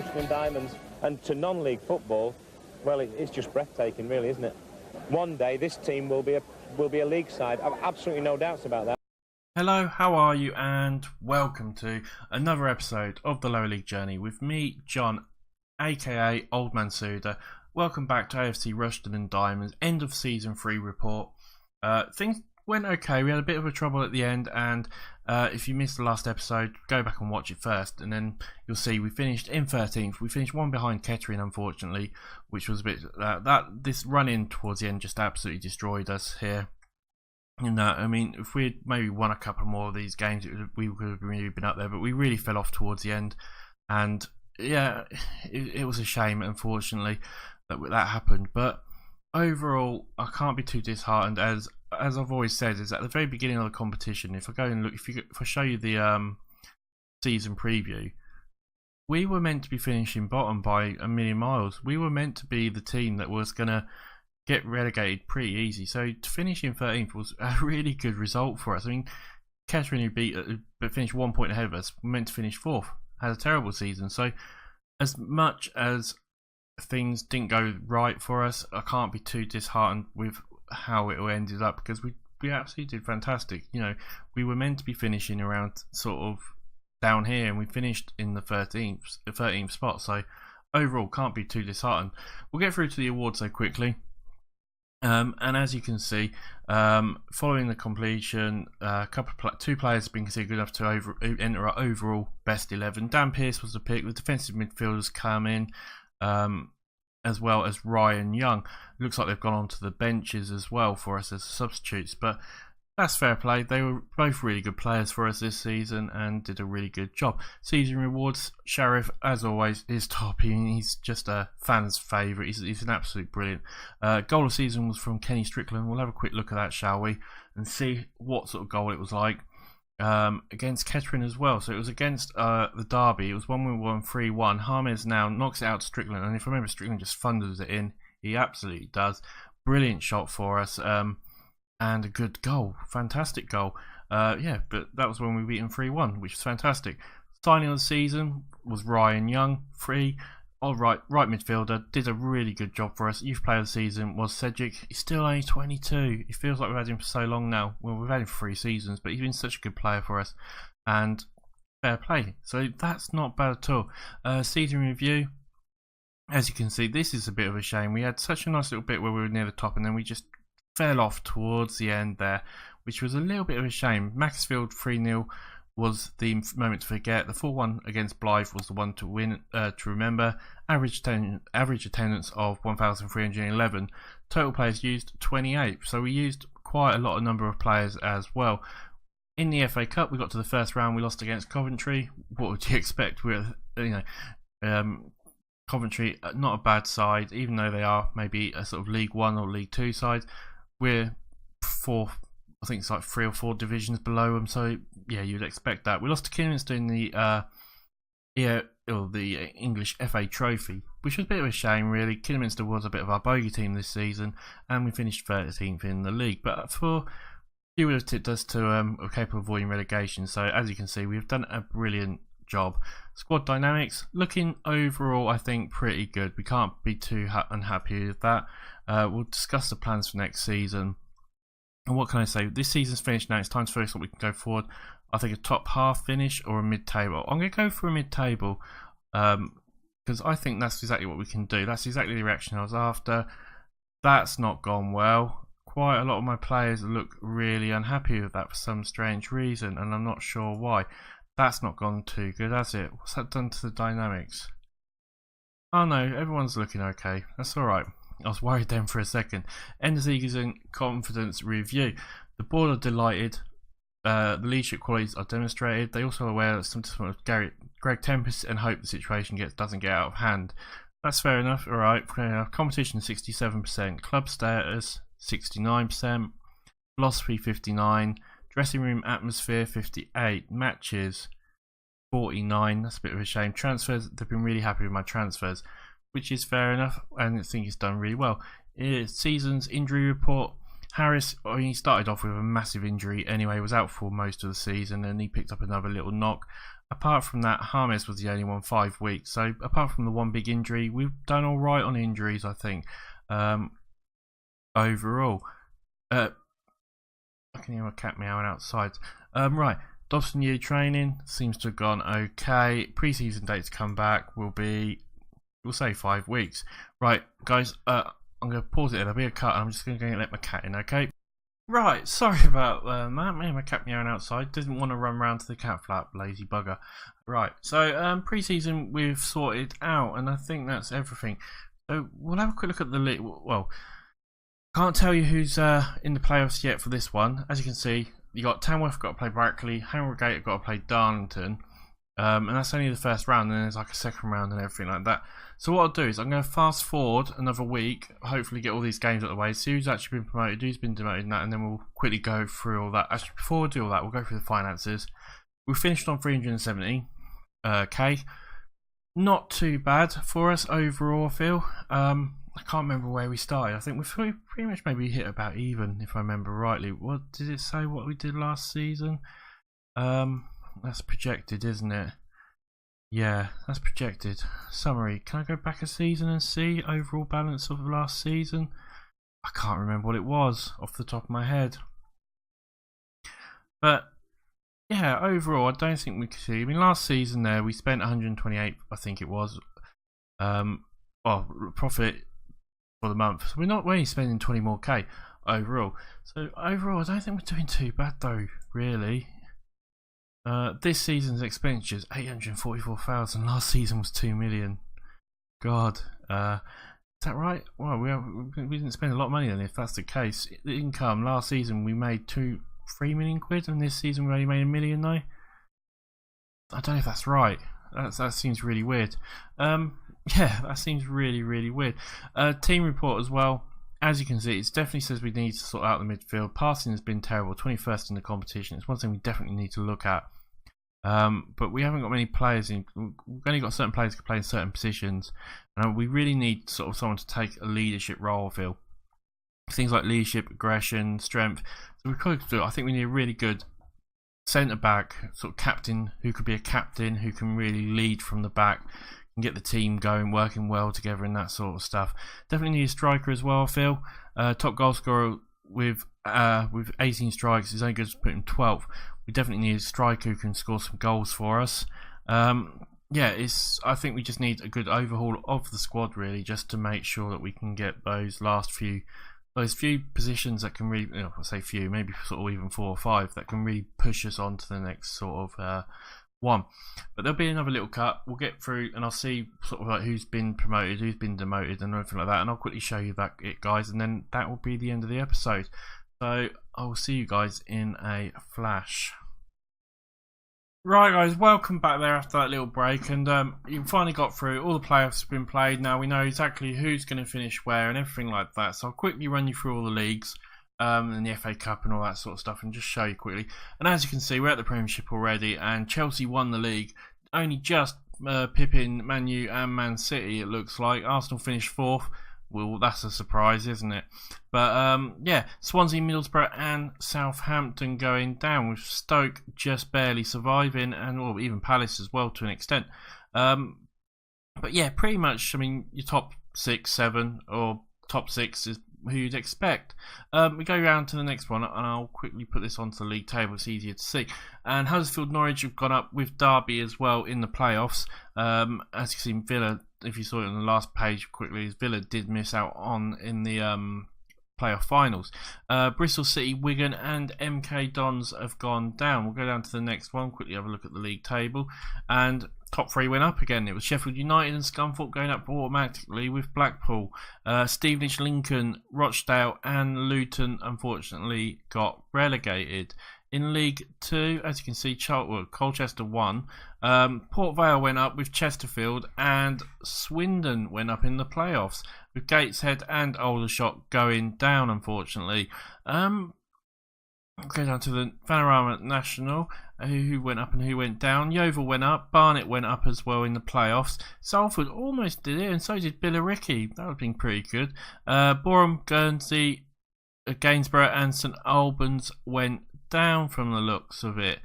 Rushden and Diamonds and to non-league football, well, it's just breathtaking, really, isn't it? One day this team will be a league side. I've absolutely no doubts about that. Hello, how are you? And welcome to another episode of the Lower League Journey with me, John, aka Old Man Suda. Welcome back to AFC Rushden and Diamonds end of season 3 report. Things went okay. We had a bit of a trouble at the end, and if you missed the last episode, go back and watch it first, and then you'll see we finished in 13th. We finished one behind Kettering, unfortunately, which was a bit this run in towards the end just absolutely destroyed us here. And I mean, if we'd maybe won a couple more of these games, we could have really been up there, but we really fell off towards the end, and yeah, it was a shame, unfortunately, that happened. But overall, I can't be too disheartened, as I've always said, is at the very beginning of the competition. If I go and look, if I show you the season preview, we were meant to be finishing bottom by a million miles. We were meant to be the team that was gonna get relegated pretty easy. So to finish in 13th was a really good result for us. I mean, Kettering, who but finished 1 point ahead of us, were meant to finish 4th. Had a terrible season. So as much as things didn't go right for us, I can't be too disheartened with how it all ended up, because we absolutely did fantastic. You know, we were meant to be finishing around sort of down here, and we finished in the 13th spot. So overall, can't be too disheartened. We'll get through to the awards so quickly. And as you can see, following the completion, two players have been considered good enough to enter our overall best 11. Dan Pearce was the pick. The defensive midfielders come in, as well as Ryan Young. It looks like they've gone onto the benches as well for us as substitutes, but that's fair play. They were both really good players for us this season and did a really good job. Season rewards, Sheriff, as always, is top. He's just a fan's favourite. He's an absolute brilliant. Goal of season was from Kenny Strickland. We'll have a quick look at that, shall we, and see what sort of goal it was like. Against Kettering as well. So it was against the derby. It was 1-1, 3-1. James now knocks it out to Strickland, and if I remember, Strickland just thunders it in. He absolutely does. Brilliant shot for us. And a good goal, fantastic goal. Yeah, but that was when we beat him 3-1, which was fantastic. Signing of the season was Ryan Young, free, right midfielder, did a really good job for us. Youth player of the season was Cedric. He's still only 22. It feels like we've had him for so long now. Well, we've had him for 3 seasons, but he's been such a good player for us, and fair play. So that's not bad at all. Season review. As you can see, this is a bit of a shame. We had such a nice little bit where we were near the top, and then we just fell off towards the end there, which was a little bit of a shame. Macclesfield 3-0 was the moment to forget. The 4-1 against Blythe was the one to win, to remember. Average attendance of 1,311. Total players used 28. So we used quite a lot of number of players as well. In the FA Cup, we got to the first round. We lost against Coventry. What would you expect? Coventry, not a bad side, even though they are maybe a sort of League 1 or League 2 side. We're 4th, I think it's like 3 or 4 divisions below them, so yeah, you'd expect that. We lost to Kidderminster in the English FA Trophy, which was a bit of a shame, really. Kidderminster was a bit of our bogey team this season, and we finished 13th in the league. But for few would have tipped us to are capable of avoiding relegation. So as you can see, we've done a brilliant job. Squad dynamics looking overall, I think, pretty good. We can't be too unhappy with that. We'll discuss the plans for next season. And what can I say? This season's finished now. It's time to focus on what we can go forward. I think a top half finish or a mid-table. I'm going to go for a mid-table because I think that's exactly what we can do. That's exactly the reaction I was after. That's not gone well. Quite a lot of my players look really unhappy with that for some strange reason, and I'm not sure why. That's not gone too good, has it? What's that done to the dynamics? Oh no, everyone's looking okay. That's alright. I was worried then for a second. End of season confidence review. The board are delighted. The leadership qualities are demonstrated. They also are aware that some of Greg Tempest and hope the situation doesn't get out of hand. That's fair enough. Alright. Competition 67%. Club status 69%. Philosophy 59%. Dressing room atmosphere 58%. Matches 49%. That's a bit of a shame. Transfers, they've been really happy with my transfers, which is fair enough, and I think it's done really well. Season's injury report. Harris, he started off with a massive injury anyway, was out for most of the season, and he picked up another little knock. Apart from that, James was the only one 5 weeks. So apart from the one big injury, we've done all right on injuries, I think. Overall, I can hear my cat meowing outside. Right, Dobson year training seems to have gone okay. Pre-season dates come back will be, we'll say 5 weeks. Right, guys, I'm going to pause it. There'll be a cut, and I'm just going to let my cat in, okay? Right, sorry about that. My cat meowing outside. Didn't want to run round to the cat flap, lazy bugger. Right, so pre-season we've sorted out, and I think that's everything. So we'll have a quick look at the league. Well, can't tell you who's in the playoffs yet for this one. As you can see, you got Tamworth got to play Brackley, Harrogate got to play Darlington, and that's only the first round. And there's like a second round and everything like that. So what I'll do is I'm going to fast forward another week, hopefully get all these games out of the way, see who's actually been promoted, who's been demoted, and that, and then we'll quickly go through all that. Actually, before we do all that, we'll go through the finances. We finished on 370k. Not too bad for us overall, I feel. I can't remember where we started. I think we've pretty much maybe hit about even, if I remember rightly. What did it say what we did last season? That's projected, isn't it? Yeah, that's projected. Summary. Can I go back a season and see overall balance of last season? I can't remember what it was off the top of my head. But yeah, overall, I don't think we could see. I mean, last season there we spent 128, I think it was. Well, profit for the month. So we're only spending 20 more K overall. So overall, I don't think we're doing too bad though, really. This season's expenditures 844,000. Last season was 2 million. God, is that right? Well, we didn't spend a lot of money then. If that's the case, the income last season we made 3 million quid, and this season we only made 1 million though. I don't know if that's right. That seems really weird. Yeah, that seems really weird. Team report as well. As you can see, it definitely says we need to sort out the midfield. Passing has been terrible, 21st in the competition. It's one thing we definitely need to look at. But we haven't got many players in. We've only got certain players who can play in certain positions, and we really need sort of someone to take a leadership role. I feel things like leadership, aggression, strength. So we could do. I think we need a really good centre back, sort of captain who could be a captain who can really lead from the back. And get the team going, working well together and that sort of stuff. Definitely need a striker as well, I feel. Top goal scorer with 18 strikes is only good to put him 12th. We definitely need a striker who can score some goals for us. Yeah, I think we just need a good overhaul of the squad really, just to make sure that we can get those few positions that can really, I say few, maybe sort of even 4 or 5 that can really push us on to the next sort of one. But there'll be another little cut. We'll get through and I'll see sort of like who's been promoted, who's been demoted and everything like that, and I'll quickly show you that, guys, and then that will be the end of the episode. So I will see you guys in a flash. Right guys, welcome back there after that little break, and you finally got through. All the playoffs have been played. Now we know exactly who's going to finish where and everything like that, so I'll quickly run you through all the leagues and the FA Cup and all that sort of stuff, and just show you quickly. And as you can see, we're at the Premiership already, and Chelsea won the league, only just pipping Man U and Man City, it looks like. Arsenal finished 4th. Well, that's a surprise, isn't it? But yeah, Swansea, Middlesbrough and Southampton going down, with Stoke just barely surviving, and even Palace as well to an extent. But yeah, pretty much, I mean, your top 6, 7 or top 6 is who you'd expect. We go round to the next one, and I'll quickly put this onto the league table, it's easier to see. And Huddersfield, Norwich have gone up, with Derby as well in the playoffs. As you can see, Villa, if you saw it on the last page quickly, Villa did miss out on in the playoff finals. Bristol City, Wigan and MK Dons have gone down. We'll go down to the next one, quickly have a look at the league table, and top 3 went up again. It was Sheffield United and Scunthorpe going up automatically, with Blackpool, Stevenage, Lincoln, Rochdale and Luton unfortunately got relegated. In League 2, as you can see, Colchester won. Port Vale went up, with Chesterfield, and Swindon went up in the playoffs, with Gateshead and Aldershot going down, unfortunately. Go down to the Vanarmma National, who went up and who went down. Yeovil went up, Barnet went up as well in the playoffs. Salford almost did it, and so did Billericay. That would have been pretty good. Boreham, Guernsey, Gainsborough and St Albans went down from the looks of it.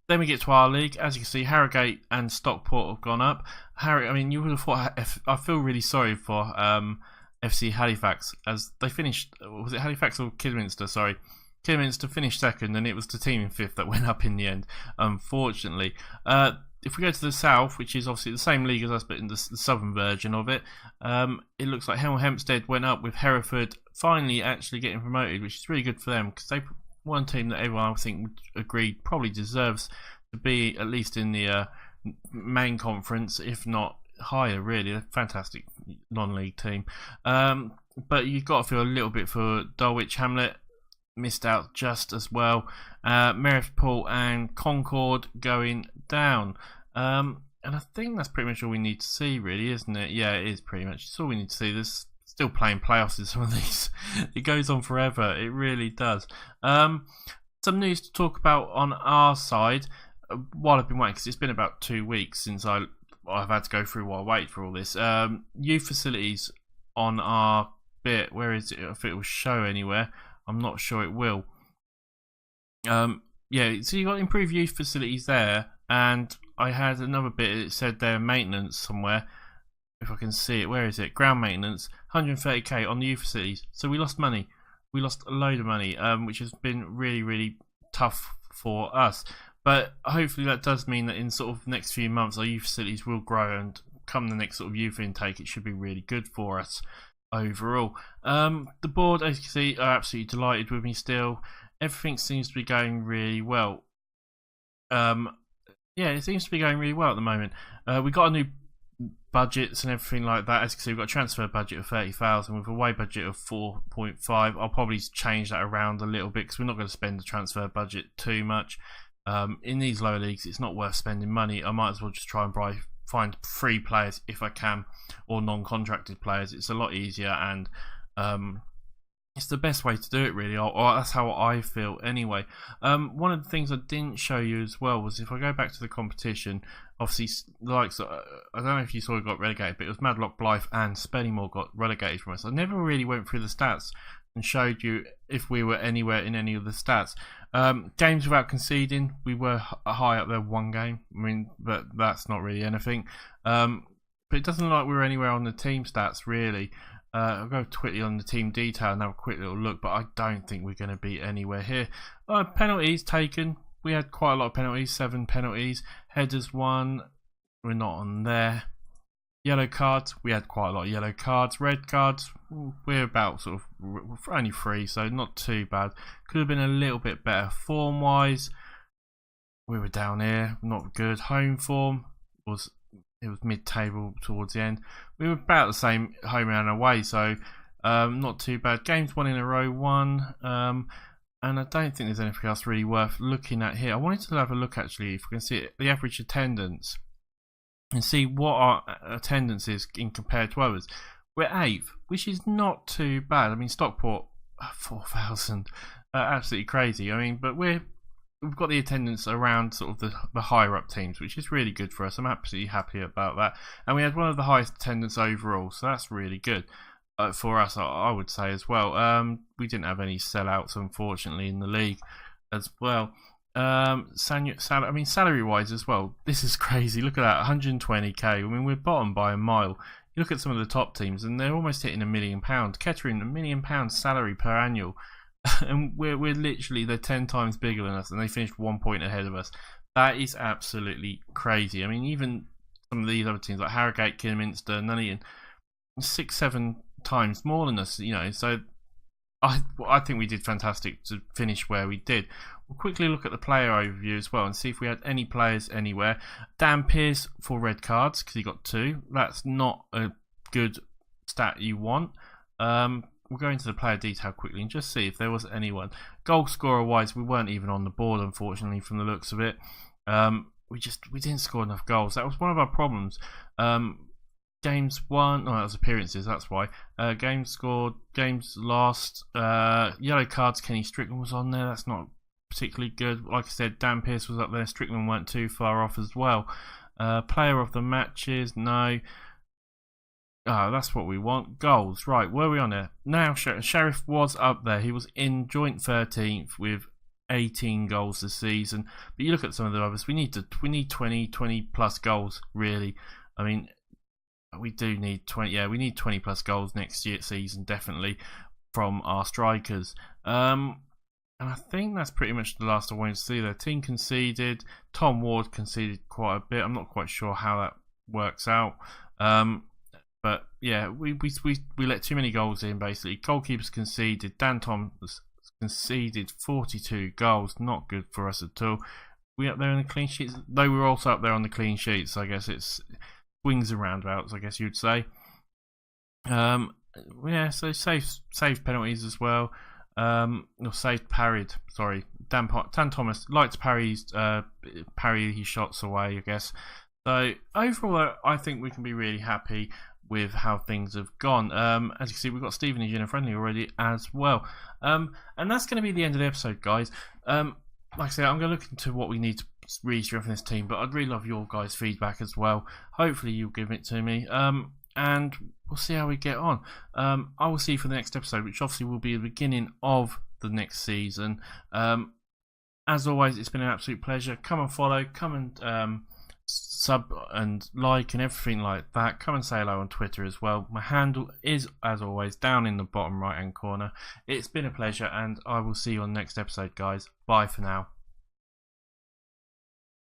Then we get to our league. As you can see, Harrogate and Stockport have gone up. I mean, you would have thought. I feel really sorry for FC Halifax as they finished. Was it Halifax or Kidderminster? Sorry, Kidderminster finished second, and it was the team in fifth that went up in the end. Unfortunately, if we go to the south, which is obviously the same league as us, but in the southern version of it, it looks like Hemel Hempstead went up with Hereford finally actually getting promoted, which is really good for them because they. One team that everyone I think would agree probably deserves to be at least in the main conference, if not higher. Really, a fantastic non-league team. But you've got to feel a little bit for Dulwich Hamlet, missed out just as well. Merithpool and Concord going down. And I think that's pretty much all we need to see, really, isn't it? Yeah, it is pretty much. It's all we need to see. There's still playing playoffs in some of these. It goes on forever. It really does. Some news to talk about on our side while I've been waiting, because it's been about 2 weeks since I've had to go through while I wait for all this. Youth facilities on our bit. Where is it? If it will show anywhere, I'm not sure it will. Yeah, so you got improved youth facilities there, and I had another bit. It said there maintenance somewhere. If I can see it, where is it? Ground maintenance, 130k on the youth facilities. So we lost money. We lost a load of money, which has been really, really tough for us. But hopefully that does mean that in sort of next few months our youth facilities will grow, and come the next sort of youth intake, it should be really good for us overall. The board, as you can see, are absolutely delighted with me still. Everything seems to be going really well. Yeah, it seems to be going really well at the moment. We got a new budgets and everything like that. As you can see, we've got a transfer budget of 30,000 with a away budget of 4.5. I'll probably change that around a little bit because we're not going to spend the transfer budget too much. In these lower leagues, it's not worth spending money. I might as well just try and find free players if I can, or non-contracted players. It's a lot easier, and it's the best way to do it, really, or that's how I feel anyway. One of the things I didn't show you as well was if I go back to the competition, obviously the likes of, I don't know if you saw it got relegated, but it was Madlock, Blythe and Spennymoor got relegated from us. I never really went through the stats and showed you if we were anywhere in any of the stats. Games without conceding, we were high up there, one game. I mean, but that's not really anything. But it doesn't look like we were anywhere on the team stats, really. I'll go quickly on the team detail and have a quick little look, but I don't think we're going to be anywhere here. Penalties taken. We had quite a lot of penalties, 7 penalties. Headers 1, we're not on there. Yellow cards, we had quite a lot of yellow cards. Red cards, we're about sort of only 3, so not too bad. Could have been a little bit better. Form wise, we were down here, not good. Home form was mid-table towards the end. We were about the same home and away, so not too bad. Games won in a row, 1. And I don't think there's anything else really worth looking at here. I wanted to have a look, actually, if we can see it, the average attendance and see what our attendance is in compared to others. We're 8th, which is not too bad. I mean, Stockport, 4,000, absolutely crazy. I mean, but we've got the attendance around sort of the higher up teams, which is really good for us. I'm absolutely happy about that. And we had one of the highest attendance overall, so that's really good for us, I would say, as well. We didn't have any sellouts, unfortunately, in the league as well. Salary wise as well, this is crazy. Look at that, 120k. I mean, we're bottom by a mile. You look at some of the top teams and they're almost hitting £1 million. Kettering, £1 million salary per annual. And we're literally, they're 10 times bigger than us, and they finished 1 point ahead of us. That is absolutely crazy. I mean, even some of these other teams like Harrogate, Kidderminster, Nuneaton, 6-7 times more than us, you know. So I think we did fantastic to finish where we did. We'll quickly look at the player overview as well and see if we had any players anywhere. Dan Pearce for red cards because he got 2. That's not a good stat you want. We'll go into the player detail quickly and just see if there was anyone. Goal scorer wise, we weren't even on the board, unfortunately, from the looks of it. We didn't score enough goals. That was one of our problems. Games won, that was appearances, that's why. Games scored, games lost. Yellow cards, Kenny Strickland was on there. That's not particularly good. Like I said, Dan Pearce was up there. Strickland weren't too far off as well. Player of the matches, no. That's what we want. Goals, right, where are we on there? Now, Sheriff was up there. He was in joint 13th with 18 goals this season. But you look at some of the others, we need 20 plus goals, really. I mean, we do need 20. Yeah, we need 20 plus goals next season, definitely, from our strikers. And I think that's pretty much the last I wanted to see. Their team conceded. Tom Ward conceded quite a bit. I'm not quite sure how that works out. But yeah, we let too many goals in, basically. Goalkeepers conceded. Dan Thomas conceded 42 goals. Not good for us at all. We up there in the clean sheets, though we're also up there on the clean sheets. I guess it's swings and roundabouts, I guess you'd say. Yeah, so saved penalties as well. Or saved parried. Sorry, Dan Thomas liked to parry his shots away, I guess. So overall, I think we can be really happy with how things have gone. As you can see, we've got Stephen and Gina friendly already as well. And that's going to be the end of the episode, guys. Like I said, I'm going to look into what we need to re-strengthen this team, but I'd really love your guys' feedback as well. Hopefully you'll give it to me. And we'll see how we get on. I will see you for the next episode, which obviously will be the beginning of the next season. As always, it's been an absolute pleasure. Come and follow, come and sub and like and everything like that. Come and say hello on Twitter as well. My handle is, as always, down in the bottom right hand corner. It's been a pleasure, and I will see you on the next episode, guys. Bye for now.